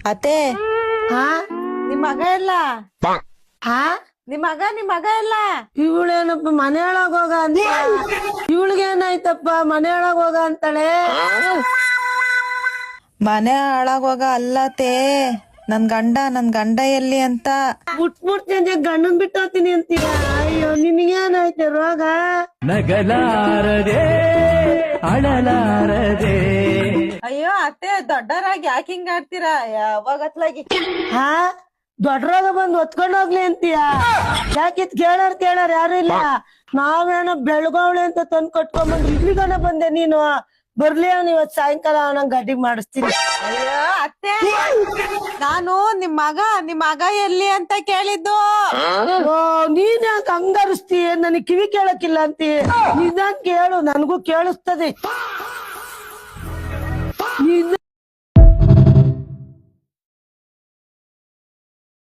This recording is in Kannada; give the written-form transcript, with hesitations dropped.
ಅತ್ತೆ ಹಾ ನಿಮ್ ಮಗ ಎಲ್ಲ ಹಾ ನಿಮ್ ಮಗ ಎಲ್ಲ ಇವಳೇನಪ್ಪ ಮನೆ ಒಳಗ್ ಹೋಗ ಅಂತ ಇವಳಿಗೇನಾಯ್ತಪ್ಪ ಮನೆ ಒಳಗ್ ಹೋಗ ಅಂತಾಳೆ. ಮನೆ ಹಾಳಾಗೋಗ ಅಲ್ಲತೆ ನನ್ ಗಂಡ ಎಲ್ಲಿ ಅಂತ. ಮುಟ್ತೀನಿ ಗಂಡನ್ ಬಿಟ್ಟು ಹೋಗ್ತೀನಿ ಅಂತೀಯ. ಅಯ್ಯೋ ನಿನ್ಗೇನಾಯ್ತು ರೋಗ? ನಗಲಾರದೆ ಅಳಲಾರದೆ. ಅಯ್ಯೋ ಅತ್ತೆ ದೊಡ್ಡವರಾಗಿ ಯಾಕೆ ಹಿಂಗ ಆಡ್ತೀರಾ? ಯಾವಾಗತ್ಲಾಗಿ ಹಾ ದೊಡ್ಡ ರೋಗ ಬಂದು ಹೊತ್ಕೊಂಡ್ ಹೋಗ್ಲಿ ಅಂತೀಯ? ಯಾಕಿತ್ ಕೇಳಾರ ಯಾರು ಇಲ್ಲ. ನಾವೇನೋ ಬೆಳಗಾವಳೆ ಅಂತ ತಂದ್ ಕಟ್ಕೊಂಡ್ಬಂದು ಇಲ್ಲಿಗನ ಬಂದೆ ನೀನು. ಬರ್ಲಿ ಅವ್ನು ಇವತ್ ಸಾಯಂಕಾಲ ಅವನಂಗ್ ಗಡ್ಡಿಗ್ ಮಾಡಿಸ್ತೀನಿ. ಅಯ್ಯೋ ಅತ್ತೆ ನಾನು ನಿಮ್ ಮಗ ಎಲ್ಲಿ ಅಂತ ಕೇಳಿದ್ದು. ಓ ನೀನ್ ಯಾಕೆ ಹಂಗರಿಸ್ತೀಯ? ನನಗ್ ಕಿವಿ ಕೇಳಕ್ಕಿಲ್ಲ ಅಂತೀಯ. ನಿಧಾನ್ ಕೇಳು, ನನ್ಗೂ ಕೇಳಿಸ್ತದೆ.